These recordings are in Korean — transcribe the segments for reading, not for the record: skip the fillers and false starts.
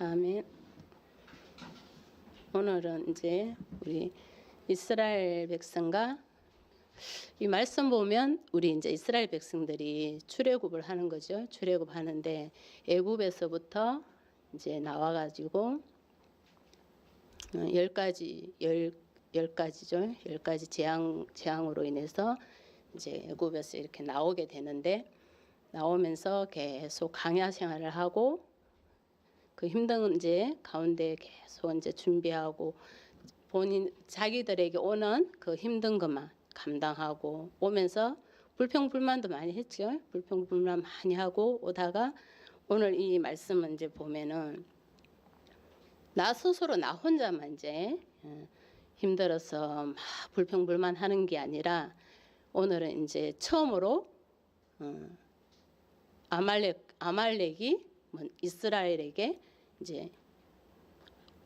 아멘. 오늘은 이제 우리 이스라엘 백성과 이 말씀 보면 우리 이제 이스라엘 백성들이 출애굽을 하는 거죠. 출애굽하는데 애굽에서부터 이제 나와가지고 10가지죠. 10가지 재앙으로 인해서 이제 애굽에서 이렇게 나오게 되는데 나오면서 계속 광야 생활을 하고 그 힘든 이제 가운데 계속 이제 준비하고 본인 자기들에게 오는 그 힘든 것만 감당하고 오면서 불평불만도 많이 했죠. 불평불만 많이 하고 오다가 오늘 이 말씀은 이제 보면은 나 스스로 나 혼자만 이제 힘들어서 막 불평불만 하는 게 아니라 오늘은 이제 처음으로 아말렉이 이스라엘에게 이제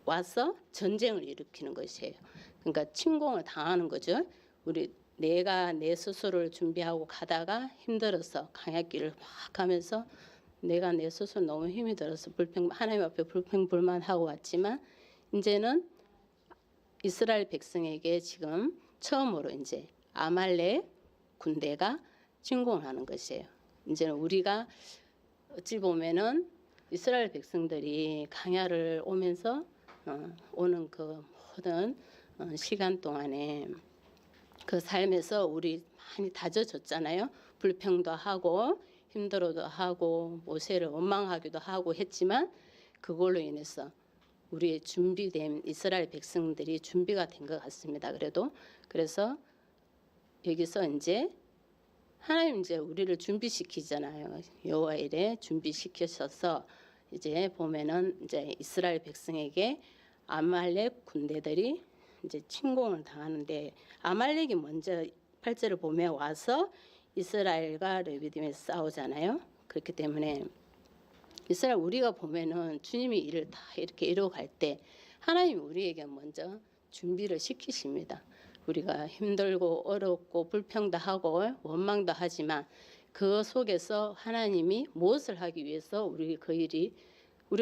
와서 전쟁을 일으키는 것이에요. 그러니까 침공을 당하는 거죠. 내가 내 스스로를 준비하고 가다가 힘들어서 광야길을 막 가면서 내가 내 스스로 너무 힘이 들어서 하나님 앞에 불평불만하고 왔지만 이제는 이스라엘 백성에게 지금 처음으로 이제 아말렉 군대가 침공하는 것이에요. 이제는 우리가 어찌 보면은 이스라엘 백성들이 광야를 오면서 오는 그 모든 시간 동안에 그 삶에서 우리 많이 다져졌잖아요. 불평도 하고 힘들어도 하고 모세를 원망하기도 하고 했지만 그걸로 인해서 우리의 준비된 이스라엘 백성들이 준비가 된 것 같습니다. 그래서 여기서 이제 하나님 이제 우리를 준비시키잖아요. 여호와 일에 준비시키셔서 이제 보면은 이제 이스라엘 백성에게 아말렉 군대들이 이제 침공을 당하는데 아말렉이 먼저 8절을 보면 와서 이스라엘과 레비딤에 싸우잖아요. 그렇기 때문에 이스라엘 우리가 보면은 주님이 일을 다 이렇게 이뤄갈 때 하나님이 우리에게 먼저 준비를 시키십니다. 우리가 힘들고 어렵고 불평도 하고 원망도 하지만 그 속에서 하나님이 무엇을 하기 위해서 우리가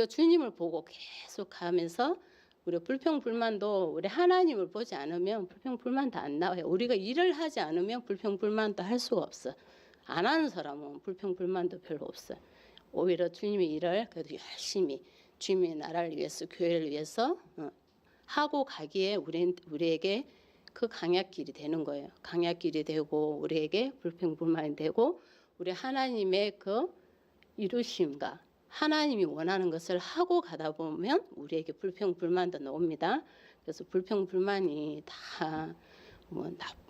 주님을 보고 계속 가면서 우리 불평불만도 우리 하나님을 보지 않으면 불평불만도 안 나와요. 우리가 일을 하지 않으면 불평불만도 할 수가 없어. 안 하는 사람은 불평불만도 별로 없어요. 오히려 주님의 일을 그래도 열심히 주님의 나라를 위해서 교회를 위해서 하고 가기에 우리에게 그 강약길이 되는 거예요. 강약길이 되고 우리에게 불평불만이 되고 우리 하나님의 그 이루심과 하나님이 원하는 것을 하고 가다 보면 우리에게 불평불만도 나옵니다. 그래서 불평불만이 다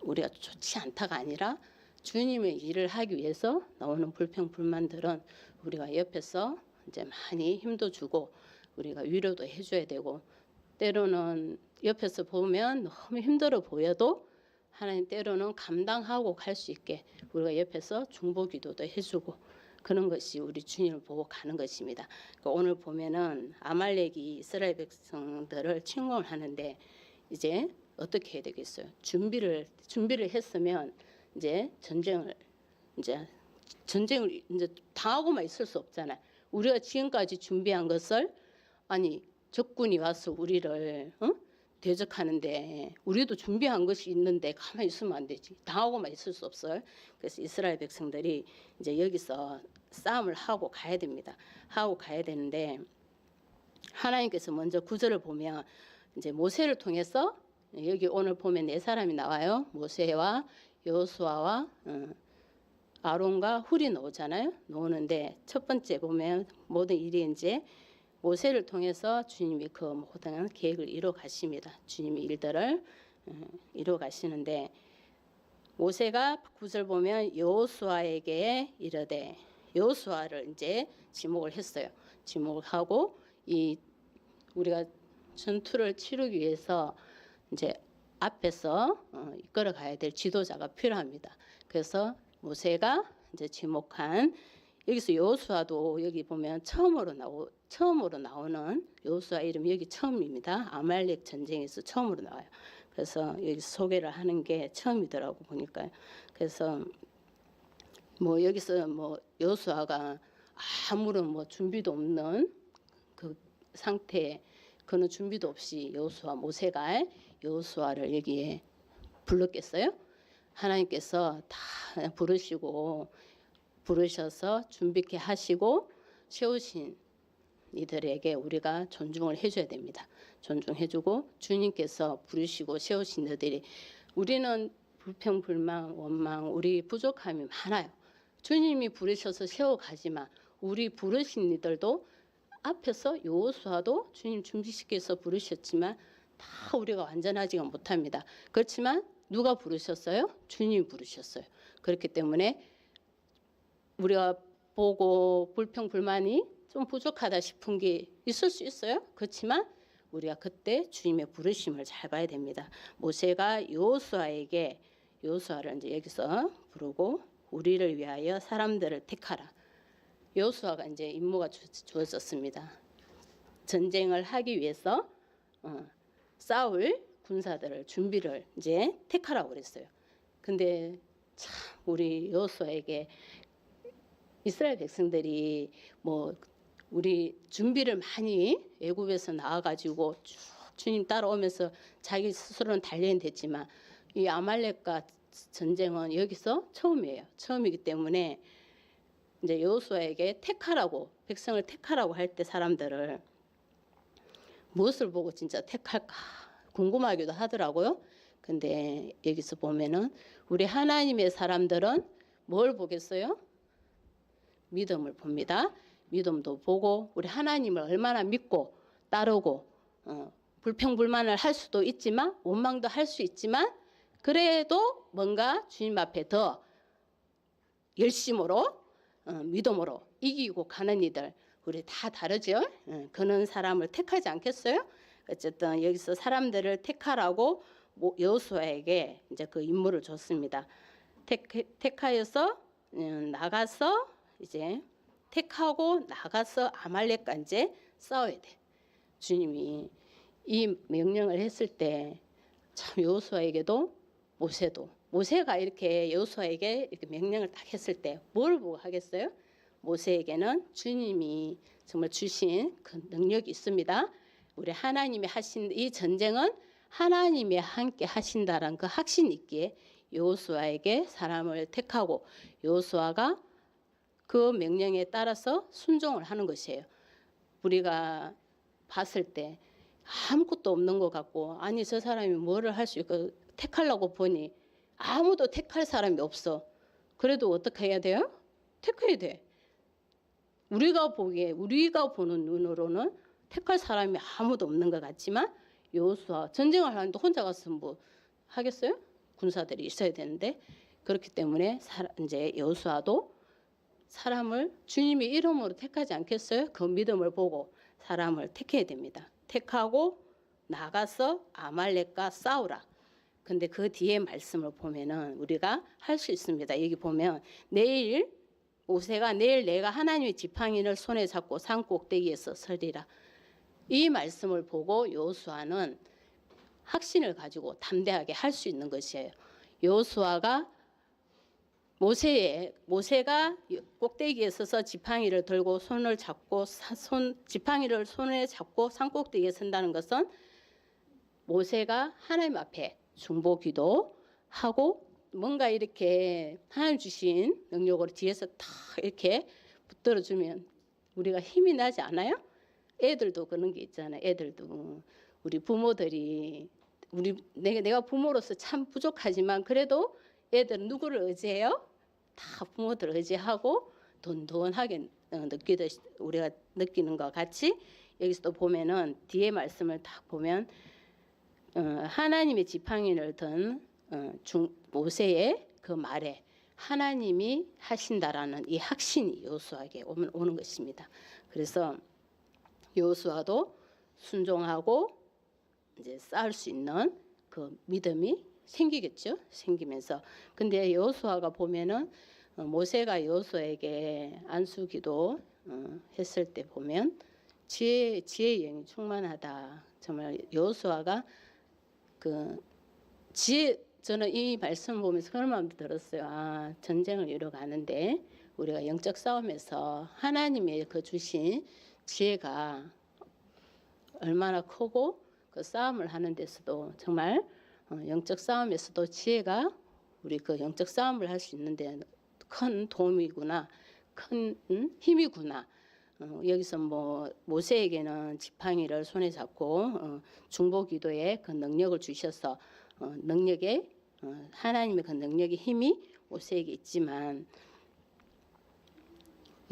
우리가 좋지 않다가 아니라 주님의 일을 하기 위해서 나오는 불평불만들은 우리가 옆에서 이제 많이 힘도 주고 우리가 위로도 해줘야 되고 때로는 옆에서 보면 너무 힘들어 보여도 하나님 때로는 감당하고 갈 수 있게 우리가 옆에서 중보기도도 해주고 그런 것이 우리 주님을 보고 가는 것입니다. 그러니까 오늘 보면은 아말렉이 이스라엘 백성들을 침공을 하는데 이제 어떻게 해야 되겠어요? 준비를 했으면 이제 전쟁을 이제 당하고만 있을 수 없잖아요. 우리가 지금까지 준비한 것을 아니 적군이 와서 우리를 대적하는데 우리도 준비한 것이 있는데 가만히 있으면 안 되지. 당하고만 있을 수 없어요. 그래서 이스라엘 백성들이 이제 여기서 싸움을 하고 가야 됩니다. 하고 가야 되는데 하나님께서 먼저 구절을 보면 이제 모세를 통해서 여기 오늘 보면 네 사람이 나와요. 모세와 여호수아와 아론과 훌이 나오는데 첫 번째 보면 모든 일이 이제 모세를 통해서 주님이 그 모든 계획을 이뤄 가십니다. 주님이 일들을 이뤄 가시는데 모세가 9절 보면 여호수아에게 이르되 여호수아를 이제 지목을 했어요. 지목을 하고 우리가 전투를 치르기 위해서 이제 앞에서 이끌어 가야 될 지도자가 필요합니다. 그래서 모세가 이제 지목한 여기서 여호수아도 여기 보면 처음으로 나오는 여호수아 이름 여기 처음입니다. 아말렉 전쟁에서 처음으로 나와요. 그래서 여기 소개를 하는 게 처음이더라고 보니까요. 그래서 여기서 여호수아가 아무런 준비도 없는 그 상태에 그는 준비도 없이 여호수아 모세가 여호수아를 여기에 불렀겠어요? 하나님께서 다 부르셔서 준비케 하시고 세우신 이들에게 우리가 존중을 해줘야 됩니다. 존중해주고 주님께서 부르시고 세우신 이들이 우리는 불평불만 원망 우리 부족함이 많아요. 주님이 부르셔서 세워가지만 우리 부르신 이들도 앞에서 여호수아도 주님 준비시켜서 부르셨지만 다 우리가 완전하지가 못합니다. 그렇지만 누가 부르셨어요? 주님이 부르셨어요. 그렇기 때문에 우리가 보고 불평불만이 좀 부족하다 싶은 게 있을 수 있어요. 그렇지만 우리가 그때 주님의 부르심을 잘 봐야 됩니다. 모세가 여호수아를 이제 여기서 부르고 우리를 위하여 사람들을 택하라. 여호수아가 이제 임무가 주어졌습니다. 전쟁을 하기 위해서 싸울 군사들을 준비를 이제 택하라고 그랬어요. 근데 참 우리 여호수아에게 이스라엘 백성들이 뭐 우리 준비를 많이 애굽에서 나와가지고 쭉 주님 따라오면서 자기 스스로는 단련이 됐지만 이 아말렉과 전쟁은 여기서 처음이에요. 처음이기 때문에 이제 여호수아에게 택하라고 백성을 택하라고 할 때 사람들을 무엇을 보고 진짜 택할까 궁금하기도 하더라고요. 근데 여기서 보면은 우리 하나님의 사람들은 뭘 보겠어요? 믿음을 봅니다. 믿음도 보고 우리 하나님을 얼마나 믿고 따르고 불평불만을 할 수도 있지만 원망도 할 수 있지만 그래도 뭔가 주님 앞에 더 열심으로 믿음으로 이기고 가는 이들 우리 다 다르죠. 그런 사람을 택하지 않겠어요? 어쨌든 여기서 사람들을 택하라고 여호수아에게 이제 그 임무를 줬습니다. 택하여서 나가서 이제 택하고 나가서 아말렉과 이제 싸워야 돼. 주님이 이 명령을 했을 때 참 여호수아에게도 모세가 이렇게 여호수아에게 이렇게 명령을 딱 했을 때 뭘 보고 하겠어요? 모세에게는 주님이 정말 주신 그 능력이 있습니다. 우리 하나님이 하신 이 전쟁은 하나님이 함께 하신다라는 그 확신이 있기에 여호수아에게 사람을 택하고 여호수아가 그 명령에 따라서 순종을 하는 것이에요. 우리가 봤을 때 아무것도 없는 것 같고 아니 저 사람이 뭐를 할 수 있고 택하려고 보니 아무도 택할 사람이 없어. 그래도 어떻게 해야 돼요? 택해야 돼. 우리가 보는 눈으로는 택할 사람이 아무도 없는 것 같지만 여호수아 전쟁을 하는데 혼자 가서 뭐 하겠어요? 군사들이 있어야 되는데 그렇기 때문에 이제 여호수아도 사람을 주님의 이름으로 택하지 않겠어요? 그 믿음을 보고 사람을 택해야 됩니다. 택하고 나가서 아말렉과 싸우라. 근데 그 뒤에 말씀을 보면은 우리가 할 수 있습니다. 여기 보면 모세가 내일 내가 하나님의 지팡이를 손에 잡고 산 꼭대기에서 서리라. 이 말씀을 보고 여호수아는 확신을 가지고 담대하게 할 수 있는 것이에요. 여호수아가 모세가 꼭대기에 서서 지팡이를 들고 지팡이를 손에 잡고 산꼭대기에 선다는 것은 모세가 하나님 앞에 중보기도하고 뭔가 이렇게 하나님 주신 능력으로 뒤에서 탁 이렇게 붙들어주면 우리가 힘이 나지 않아요? 애들도 그런 게 있잖아요. 애들도 우리 부모들이 내가 부모로서 참 부족하지만 그래도 애들은 누구를 의지해요? 다 부모들 의지하고 돈돈하게 우리가 느끼는 것 같이 여기서도 보면은 뒤에 말씀을 딱 보면 하나님의 지팡이를 든 모세의 그 말에 하나님이 하신다라는 이 확신이 여호수아에게 오는 것입니다. 그래서 여호수아도 순종하고 이제 싸울 수 있는 그 믿음이 생기겠죠. 생기면서 근데 여호수아가 보면은 모세가 여호수아에게 안수기도 했을 때 보면 지혜의 영이 충만하다. 정말 여호수아가 저는 이 말씀 보면서 그런 마음도 들었어요. 아, 전쟁을 이루어 가는데 우리가 영적 싸움에서 하나님의 그 주신 지혜가 얼마나 크고 그 싸움을 하는 데서도 정말 영적 싸움에서도 지혜가 우리 그 영적 싸움을 할 수 있는데 큰 도움이구나, 큰 힘이구나. 여기서 뭐 모세에게는 지팡이를 손에 잡고 중보기도에 그 능력을 주셔서 능력에 하나님의 그 능력의 힘이 모세에게 있지만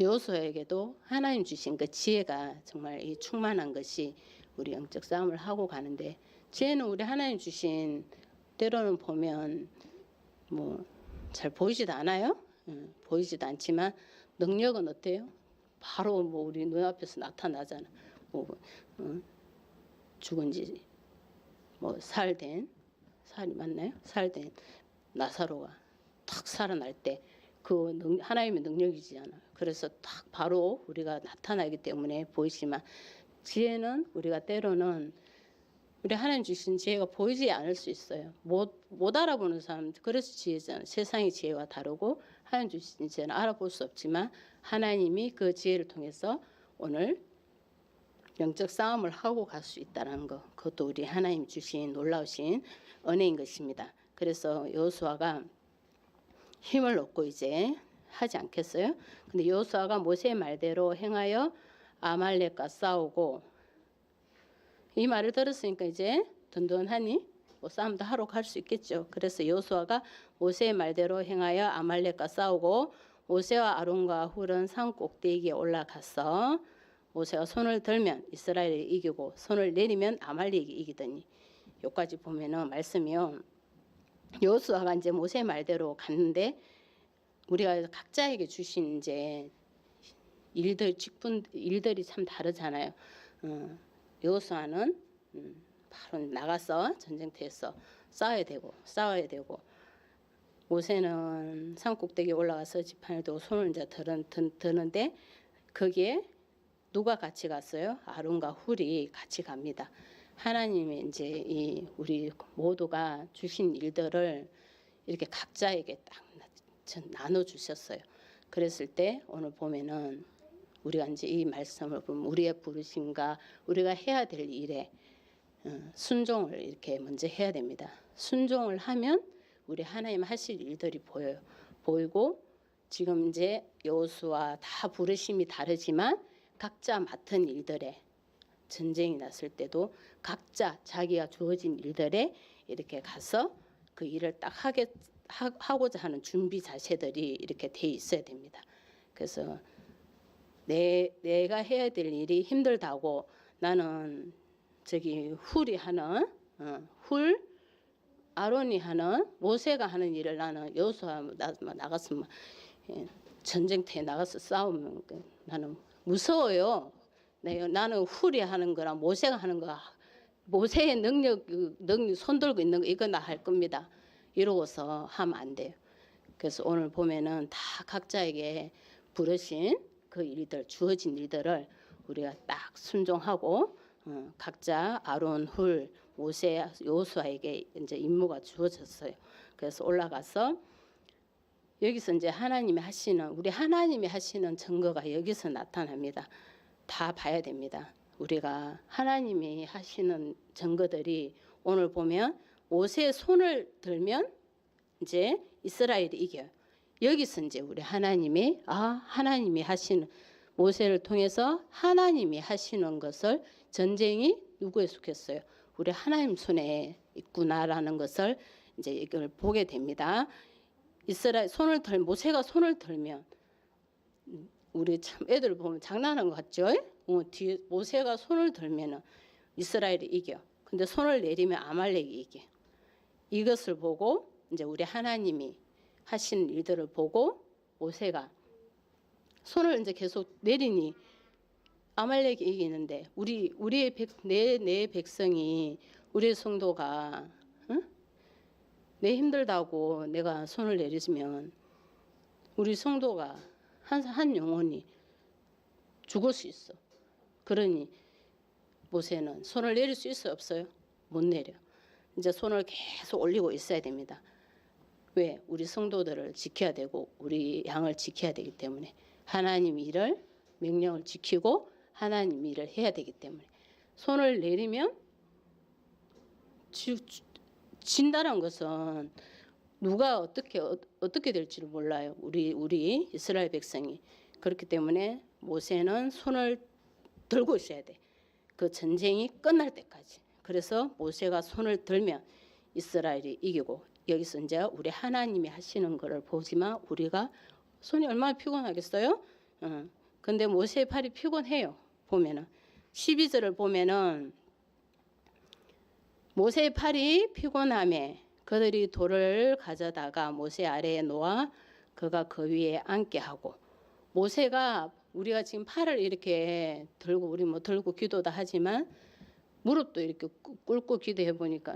여호수아에게도 하나님 주신 그 지혜가 정말 이 충만한 것이 우리 영적 싸움을 하고 가는데, 지혜는 우리 하나님 주신 때로는 보면 뭐 잘 보이지도 않아요. 보이지도 않지만 능력은 어때요? 바로 뭐 우리 눈앞에서 나타나잖아. 뭐 죽은 지 뭐 살이 맞나요? 살된 나사로가 탁 살아날 때 그 하나님의 능력이잖아요. 그래서 딱 바로 우리가 나타나기 때문에 보이지만, 지혜는 우리가 때로는 우리 하나님 주신 지혜가 보이지 않을 수 있어요. 못 알아보는 사람, 그래서 지혜잖아요. 세상의 지혜와 다르고 하나님 주신 지혜는 알아볼 수 없지만 하나님이 그 지혜를 통해서 오늘 영적 싸움을 하고 갈 수 있다는 것, 그것도 우리 하나님 주신 놀라우신 은혜인 것입니다. 그래서 여호수아가 힘을 얻고 이제 하지 않겠어요? 근데 여호수아가 모세의 말대로 행하여 아말렉과 싸우고, 이 말을 들었으니까 이제 든든하니 뭐 싸움도 하러 갈 수 있겠죠. 그래서 여호수아가 모세의 말대로 행하여 아말렉과 싸우고 모세와 아론과 훌은 산 꼭대기에 올라가서 모세가 손을 들면 이스라엘이 이기고 손을 내리면 아말렉이 이기더니, 여기까지 보면은 말씀이요. 여호수아가 이제 모세 말대로 갔는데 우리가 각자에게 주신 이제 일들이 참 다르잖아요. 여호수아는 바로 나가서 전쟁터에서 싸워야 되고 모세는 산 꼭대기에 올라가서 지팡이를 들고 손을 이제 드는데 거기에 누가 같이 갔어요? 아론과 훌이 같이 갑니다. 하나님이 이제 우리 모두가 주신 일들을 이렇게 각자에게 딱 나눠 주셨어요. 그랬을 때 오늘 보면은 우리가 이제 이 말씀을 보면 우리의 부르심과 우리가 해야 될 일에 순종을 이렇게 먼저 해야 됩니다. 순종을 하면 우리 하나님 하실 일들이 보이고, 지금 이제 여호수아 다 부르심이 다르지만 각자 맡은 일들에 전쟁이 났을 때도 각자 자기가 주어진 일들에 이렇게 가서 그 일을 딱 하고자 하는 준비 자세들이 이렇게 돼 있어야 됩니다. 그래서 내가 해야 될 일이 힘들다고 나는 저기 훌이 하는 아론이 하는 모세가 하는 일을 나는 여호수아 나가서 전쟁터에 나가서 싸우면 나는 무서워요. 나는 훌이 하는 거랑 모세가 하는 거, 모세의 능력 손 들고 있는 거 이거 나 할 겁니다. 이러고서 하면 안 돼요. 그래서 오늘 보면은 다 각자에게 부르신 그 일들, 주어진 일들을 우리가 딱 순종하고 각자 아론, 훌, 모세, 여호수아에게 이제 임무가 주어졌어요. 그래서 올라가서 여기서 이제 우리 하나님이 하시는 증거가 여기서 나타납니다. 다 봐야 됩니다. 우리가 하나님이 하시는 증거들이 오늘 보면 모세의 손을 들면 이제 이스라엘이 이겨요. 여기서 이제 우리 하나님이 하시는, 모세를 통해서 하나님이 하시는 것을, 전쟁이 누구에 속했어요? 우리 하나님 손에 있구나라는 것을 이제 이걸 보게 됩니다. 모세가 손을 들면, 우리 참 애들 보면 장난하는 것 같죠? 뒤에 모세가 손을 들면은 이스라엘이 이겨. 근데 손을 내리면 아말렉이 이겨. 이것을 보고 이제 우리 하나님이 하신 일들을 보고 모세가 손을 이제 계속 내리니 아말렉이 이기는데, 우리의 내 백성이, 우리의 성도가 내 힘들다고 내가 손을 내리면 우리 성도가 한 영혼이 죽을 수 있어. 그러니 모세는 손을 내릴 수 있어요, 없어요? 못 내려. 이제 손을 계속 올리고 있어야 됩니다. 왜? 우리 성도들을 지켜야 되고 우리 양을 지켜야 되기 때문에, 하나님 일을, 명령을 지키고 하나님 일을 해야 되기 때문에 손을 내리면 진다는 것은 누가 어떻게 될지를 몰라요. 우리 이스라엘 백성이. 그렇기 때문에 모세는 손을 들고 있어야 돼. 그 전쟁이 끝날 때까지. 그래서 모세가 손을 들면 이스라엘이 이기고, 여기서 이제 우리 하나님이 하시는 거를 보지만 우리가 손이 얼마나 피곤하겠어요? 근데 모세의 팔이 피곤해요. 보면은 12절을 보면은 모세의 팔이 피곤함에 그들이 돌을 가져다가 모세 아래에 놓아 그가 그 위에 앉게 하고, 모세가 우리가 지금 팔을 이렇게 들고 우리 뭐 들고 기도도 하지만 무릎도 이렇게 꿇고 기도해 보니까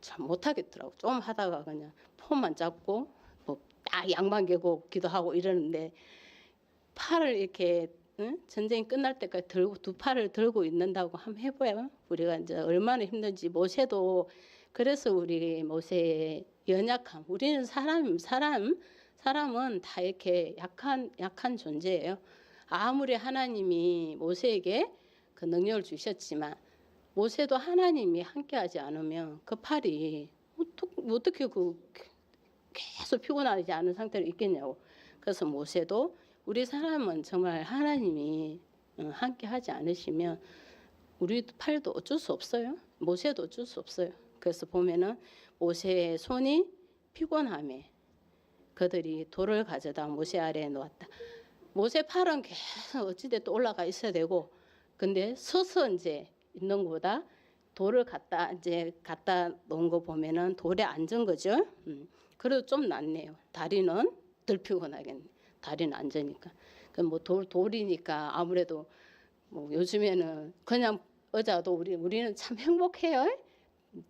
참 못하겠더라고. 좀 하다가 그냥 폰만 잡고 뭐 딱 양반 개고 기도하고 이러는데, 팔을 이렇게 전쟁이 끝날 때까지 들고 두 팔을 들고 있는다고 한번 해봐요. 우리가 이제 얼마나 힘든지. 모세도 그래서 우리 모세의 연약함. 우리는 사람은 다 이렇게 약한 존재예요. 아무리 하나님이 모세에게 그 능력을 주셨지만 모세도 하나님이 함께하지 않으면 그 팔이 어떻게 계속 피곤하지 않은 상태로 있겠냐고. 그래서 모세도 우리 사람은 정말 하나님이 함께하지 않으시면 우리 팔도 어쩔 수 없어요. 모세도 어쩔 수 없어요. 그래서 보면은 모세의 손이 피곤함에 그들이 돌을 가져다 모세 아래에 놓았다. 모세 팔은 계속 어찌됐든 올라가 있어야 되고, 근데 서서 이제 있는 것보다 돌을 갖다 놓은 거 보면은 돌에 앉은 거죠. 그래도 좀 낫네요. 다리는 덜 피곤하겠네. 다리는 앉으니까. 뭐 돌이니까 아무래도 뭐 요즘에는 그냥 의자도 우리는 참 행복해요.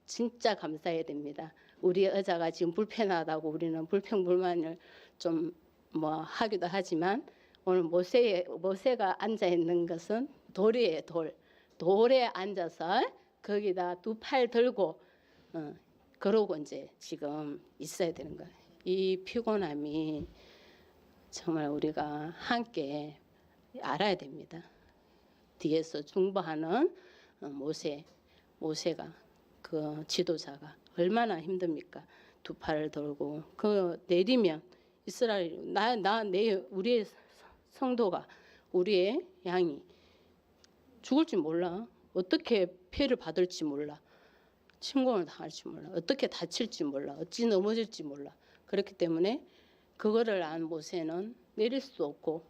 진짜 감사해야 됩니다. 우리 의자가 지금 불편하다고 우리는 불평불만을 좀 뭐 하기도 하지만, 오늘 모세가 앉아 있는 것은 돌이에요. 돌에 앉아서 거기다 두 팔 들고 그러고 이제 지금 있어야 되는 거예요. 이 피곤함이 정말 우리가 함께 알아야 됩니다. 뒤에서 중보하는 모세가 그 지도자가 얼마나 힘듭니까? 두 팔을 들고 그 내리면 이스라엘 우리의 성도가, 우리의 양이 죽을지 몰라. 어떻게 피해를 받을지 몰라. 침공을 당할지 몰라. 어떻게 다칠지 몰라. 어찌 넘어질지 몰라. 그렇기 때문에 그거를 안 모세는 내릴 수 없고,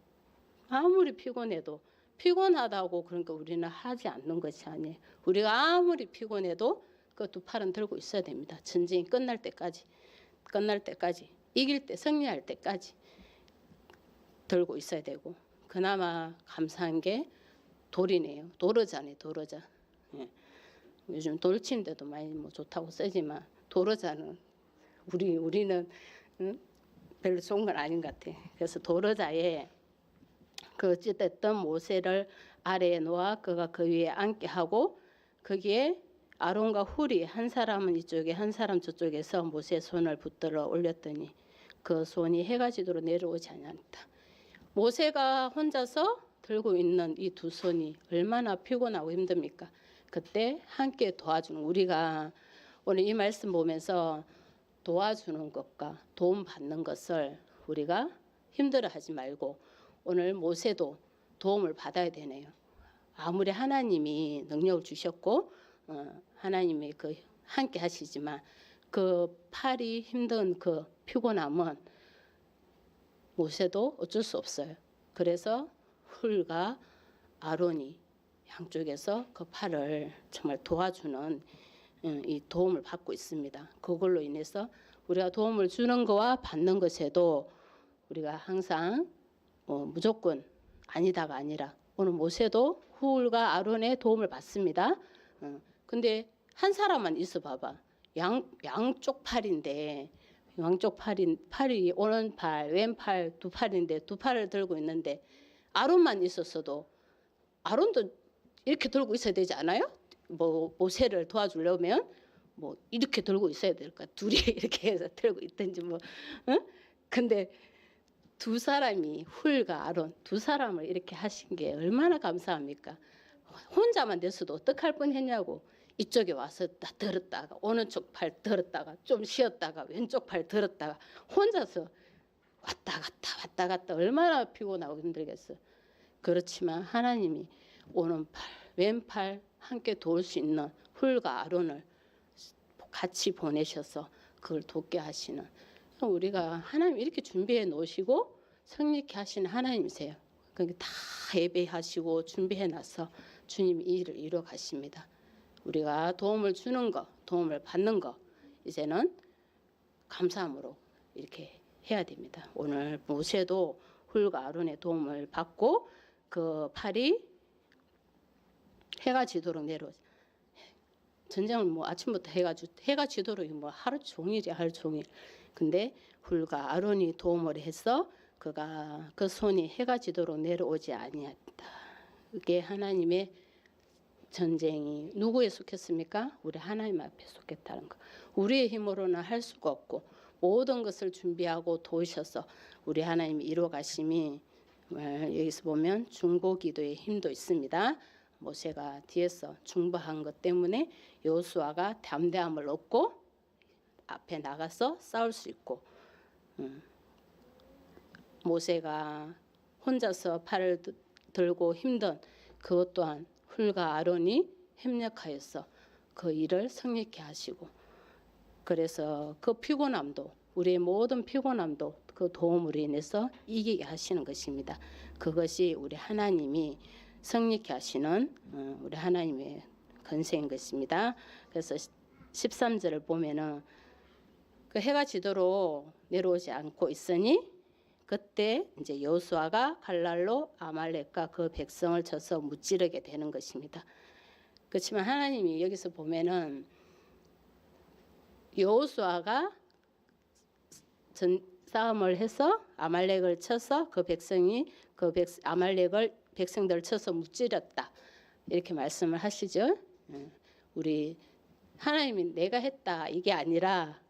아무리 피곤해도 피곤하다고 그러니까 우리는 하지 않는 것이 아니에요. 우리가 아무리 피곤해도 그 두 팔은 들고 있어야 됩니다. 전쟁이 끝날 때까지 이길 때, 승리할 때까지 들고 있어야 되고, 그나마 감사한 게 돌이네요. 도르자네, 도르자. 예. 요즘 돌침대도 많이 뭐 좋다고 쓰지만 도르자는 우리는 별로 좋은 건 아닌 것 같아. 그래서 도르자에 그 어찌됐든 모세를 아래에 놓아 그가 그 위에 앉게 하고, 거기에 아론과 훌이 한 사람은 이쪽에 한 사람 저쪽에서 모세의 손을 붙들어 올렸더니 그 손이 해가 지도록 내려오지 않았다. 모세가 혼자서 들고 있는 이 두 손이 얼마나 피곤하고 힘듭니까? 그때 함께 도와주는, 우리가 오늘 이 말씀 보면서 도와주는 것과 도움 받는 것을 우리가 힘들어하지 말고, 오늘 모세도 도움을 받아야 되네요. 아무리 하나님이 능력을 주셨고 하나님이 그 함께 하시지만 그 팔이 힘든 그 피곤함은 모세도 어쩔 수 없어요. 그래서 훌과 아론이 양쪽에서 그 팔을 정말 도와주는 이 도움을 받고 있습니다. 그걸로 인해서 우리가 도움을 주는 거와 받는 것에도 우리가 항상 무조건 아니다가 아니라, 오늘 모세도 훌과 아론의 도움을 받습니다. 근데 한 사람만 있어 봐봐. 양쪽 팔인데, 양쪽 팔이 오른팔 왼팔 두 팔인데 두 팔을 들고 있는데, 아론만 있었어도 아론도 이렇게 들고 있어야 되지 않아요? 뭐 모세를 도와주려면 뭐 이렇게 들고 있어야 될까? 둘이 이렇게 해서 들고 있든지 뭐. 근데 두 사람이, 훌과 아론 두 사람을 이렇게 하신 게 얼마나 감사합니까? 혼자만 됐어도 어떡할 뻔했냐고. 이쪽에 와서 들었다가 오른쪽 팔 들었다가 좀 쉬었다가 왼쪽 팔 들었다가 혼자서 왔다 갔다 얼마나 피곤하고 힘들겠어. 그렇지만 하나님이 오른팔 왼팔 함께 도울 수 있는 훌과 아론을 같이 보내셔서 그걸 돕게 하시는, 우리가 하나님 이렇게 준비해 놓으시고 성립케 하시는 하나님이세요. 그러니까 다 예배하시고 준비해 놔서 주님이 이 일을 이루어 가십니다. 우리가 도움을 주는 거, 도움을 받는 거 이제는 감사함으로 이렇게 해야 됩니다. 오늘 모세도 훌과 아론의 도움을 받고 그 팔이 해가 지도록 내려. 전쟁은 뭐 아침부터 해가 지도록 뭐 하루 종일이야, 하루 종일. 근데 훌과 아론이 도움을 해서 그가 그 손이 해가 지도록 내려오지 아니했다. 그게 하나님의 전쟁이 누구에 속했습니까? 우리 하나님 앞에 속했다는 거. 우리의 힘으로는 할 수가 없고 모든 것을 준비하고 도우셔서 우리 하나님이 이루어 가심이, 여기서 보면 중보기도의 힘도 있습니다. 모세가 뒤에서 중보한 것 때문에 여호수아가 담대함을 얻고 앞에 나가서 싸울 수 있고, 모세가 혼자서 팔을 들고 힘든 그것 또한 훌과 아론이 협력하여서 그 일을 성립케 하시고, 그래서 그 피곤함도, 우리의 모든 피곤함도 그 도움으로 인해서 이기게 하시는 것입니다. 그것이 우리 하나님이 성립케 하시는 우리 하나님의 권세인 것입니다. 그래서 13절을 보면은 그 해가 지도록 내려오지 않고 있으니 그때 이제 여호수아가 갈랄로 아말렉과 그 백성을 쳐서 무찌르게 되는 것입니다. 그렇지만 하나님이 여기서 보면은 여호수아가 싸움을 해서 아말렉을 쳐서 그 백성이 아말렉을 백성들을 쳐서 무찌렸다, 이렇게 말씀을 하시죠. 우리 하나님이 내가 했다 이게 아니라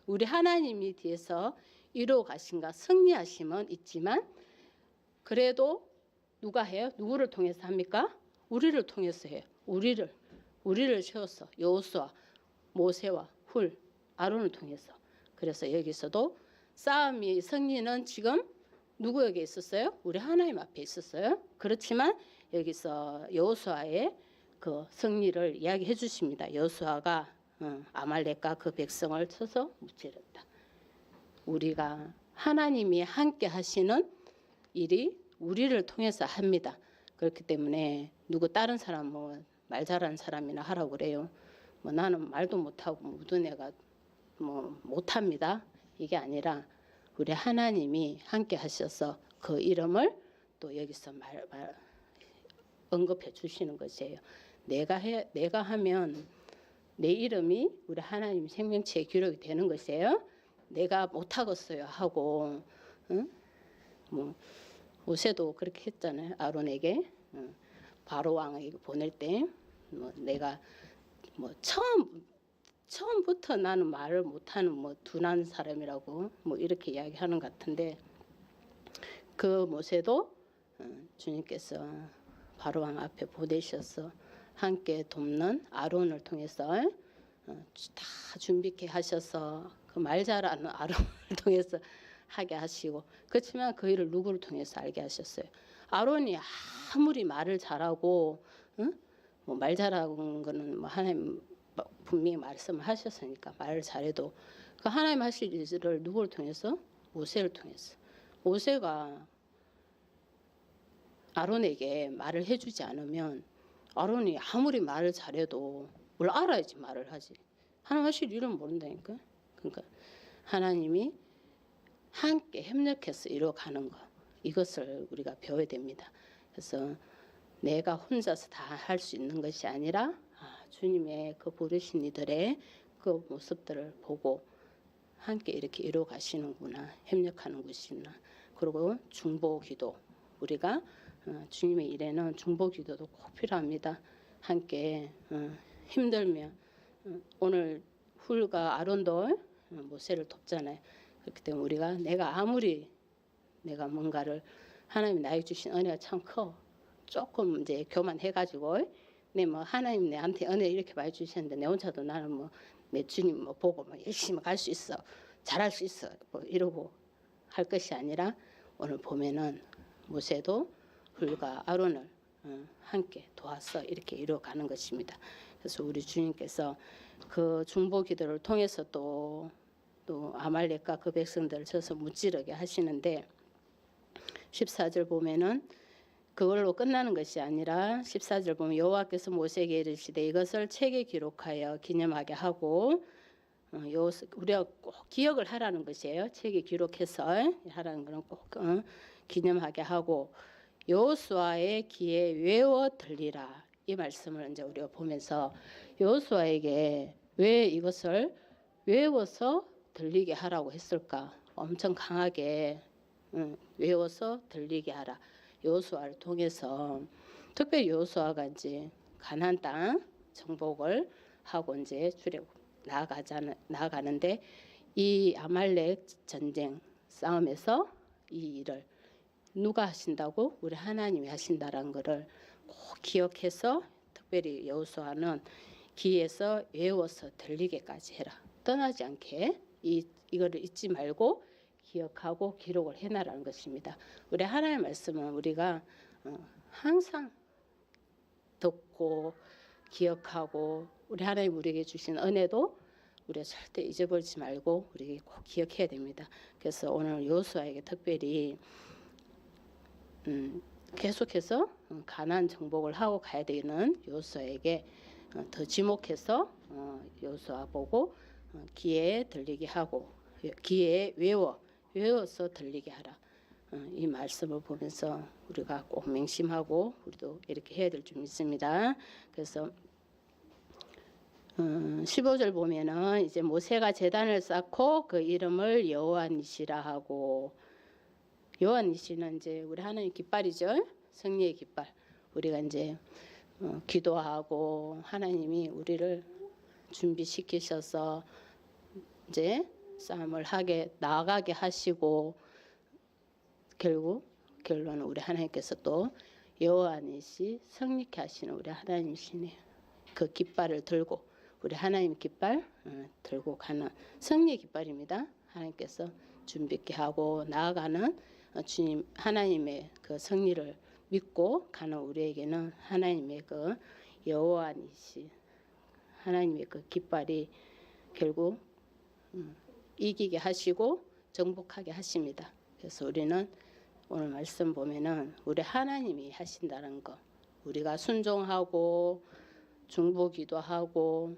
우리 하나님이 뒤에서 이루어 가신가 승리하심은 있지만, 그래도 누가 해요? 누구를 통해서 합니까? 우리를 통해서 해요. 우리를 세워서 여호수아, 모세와 훌, 아론을 통해서. 그래서 여기서도 싸움의 승리는 지금 누구에게 있었어요? 우리 하나님 앞에 있었어요. 그렇지만 여기서 여호수아의 그 승리를 이야기해 주십니다. 여호수아가 아말렉과 그 백성을 쳐서 무찌렀다. 우리가 하나님이 함께 하시는 일이 우리를 통해서 합니다. 그렇기 때문에 누구 다른 사람 뭐 말 잘하는 사람이나 하라고 그래요. 뭐 나는 말도 못하고 무슨 애가 뭐 못합니다. 이게 아니라 우리 하나님이 함께 하셔서 그 이름을 또 여기서 언급해 주시는 것이에요. 내가 하면 내 이름이 우리 하나님 생명체에 기록이 되는 것이에요. 내가 못하겠어요 하고, 뭐 모세도 그렇게 했잖아요. 아론에게 바로 왕에게 보낼 때, 뭐 내가 뭐 처음부터 나는 말을 못하는 뭐 둔한 사람이라고 뭐 이렇게 이야기하는 것 같은데, 그 모세도 주님께서 바로 왕 앞에 보내셔서 함께 돕는 아론을 통해서 다 준비케 하셔서 그 말 잘하는 아론을 통해서 하게 하시고, 그렇지만 그 일을 누구를 통해서 알게 하셨어요? 아론이 아무리 말을 잘하고 뭐 말 잘하는 거는 뭐 하나님 분명히 말씀을 하셨으니까 말을 잘해도 그 하나님 하실 일을 누구를 통해서? 모세를 통해서. 모세가 아론에게 말을 해주지 않으면 아론이 아무리 말을 잘해도 뭘 알아야지 말을 하지. 하나님 하실 일은 모른다니까. 그러니까 하나님이 함께 협력해서 이루어가는 것, 이것을 우리가 배워야 됩니다. 그래서 내가 혼자서 다 할 수 있는 것이 아니라 주님의 그 부르신 이들의 그 모습들을 보고 함께 이렇게 이루어 가시는구나, 협력하는 것이구나. 그리고 중보기도, 우리가 주님의 일에는 중보기도도 꼭 필요합니다. 함께 힘들면 오늘 훌과 아론도 모세를 돕잖아요. 그렇기 때문에 우리가 내가 아무리 내가 뭔가를 하나님이 나에게 주신 은혜가 참 커. 조금 이제 교만해가지고 내 뭐 하나님 내한테 은혜 이렇게 많이 주셨는데 내 혼자도 나는 뭐 내 주님 뭐 보고 뭐 열심히 갈 수 있어, 잘할 수 있어 뭐 이러고 할 것이 아니라 오늘 보면은 모세도 훌과 아론을 함께 도와서 이렇게 이루어가는 것입니다. 그래서 우리 주님께서 그 중보 기도를 통해서 또 아말렉과 그 백성들을 쳐서 무찌르게 하시는데 14절 보면은 그걸로 끝나는 것이 아니라 14절 보면 여호와께서 모세에게 이르시되 이것을 책에 기록하여 기념하게 하고 우리가 꼭 기억을 하라는 것이에요. 책에 기록해서 하라는 것은 꼭 기념하게 하고 여호수아의 귀에 외워 들리라. 이 말씀을 이제 우리가 보면서 여호수아에게 왜 이것을 외워서 들리게 하라고 했을까? 엄청 강하게 외워서 들리게 하라. 여호수아를 통해서 특별히 여호수아가 이제 가나안 땅 정복을 하고 이제 나아가는데 이 아말렉 전쟁 싸움에서 이 일을 누가 하신다고? 우리 하나님이 하신다라는 것을 꼭 기억해서 특별히 여호수아는 귀에서 외워서 들리게까지 해라. 떠나지 않게 이거를 잊지 말고 기억하고 기록을 해놔라는 것입니다. 우리 하나님의 말씀은 우리가 항상 듣고 기억하고 우리 하나님 우리에게 주신 은혜도 우리가 절대 잊어버리지 말고 우리에게 꼭 기억해야 됩니다. 그래서 오늘 여호수아에게 특별히 계속해서 가나안 정복을 하고 가야 되는 여호수아에게 더 지목해서 여호수아 보고 귀에 들리게 하고 귀에 외워서 들리게 하라. 이 말씀을 보면서 우리가 꼭 맹심하고 우리도 이렇게 해야 될 줄 믿습니다. 그래서 15절 보면은 이제 모세가 제단을 쌓고 그 이름을 여호와 니시라 하고 여호와 니시는 이제 우리 하나님 깃발이죠. 승리의 깃발. 우리가 이제 기도하고 하나님이 우리를 준비시키셔서 이제 싸움을 나아가게 하시고 결론은 우리 하나님께서 또 여호와 니시 승리케 하시는 우리 하나님이시네요. 그 깃발을 들고 우리 하나님 깃발 들고 가는 승리의 깃발입니다. 하나님께서 준비케 하고 나아가는 주님 하나님의 그 승리를 믿고 가는 우리에게는 하나님의 그 여호와 니시 하나님의 그 깃발이 결국 이기게 하시고 정복하게 하십니다. 그래서 우리는 오늘 말씀 보면은 우리 하나님이 하신다는 거 우리가 순종하고 중보기도하고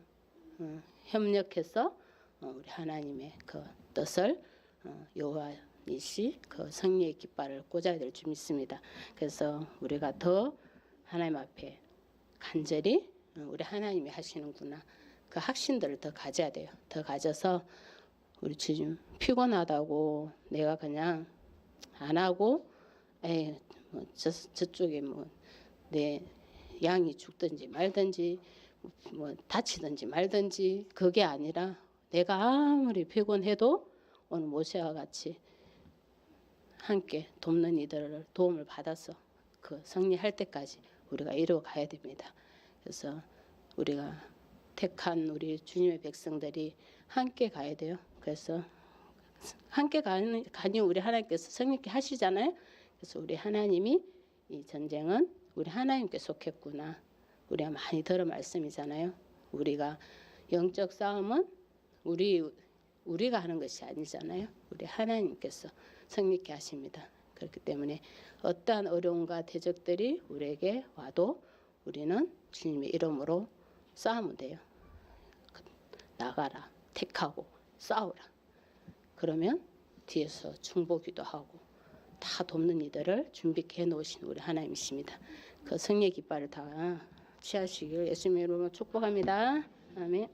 협력해서 우리 하나님의 그 뜻을 여호와 니시 그 승리의 깃발을 꽂아야 될 줄 믿습니다. 그래서 우리가 더 하나님 앞에 간절히 우리 하나님이 하시는구나 그 확신들을 더 가져야 돼요. 더 가져서 우리 주님 피곤하다고 내가 그냥 안 하고 뭐 저쪽에 뭐 내 양이 죽든지 말든지 뭐 다치든지 말든지 그게 아니라 내가 아무리 피곤해도 오늘 모세와 같이 함께 돕는 이들을 도움을 받아서 그 승리할 때까지 우리가 이루어 가야 됩니다. 그래서 우리가 택한 우리 주님의 백성들이 함께 가야 돼요. 그래서 함께 가니 우리 하나님께서 승리케 하시잖아요. 그래서 우리 하나님이 이 전쟁은 우리 하나님께 속했구나. 우리가 많이 들은 말씀이잖아요. 우리가 영적 싸움은 우리가 하는 것이 아니잖아요. 우리 하나님께서 승리케 하십니다. 그렇기 때문에 어떠한 어려움과 대적들이 우리에게 와도 우리는 주님의 이름으로 싸우면 돼요. 나가라, 택하고 싸우라. 그러면 뒤에서 중보기도 하고 다 돕는 이들을 준비해 놓으신 우리 하나님이십니다. 그 승리의 깃발을 다 취하시길 예수님의 이름으로 축복합니다. 아멘.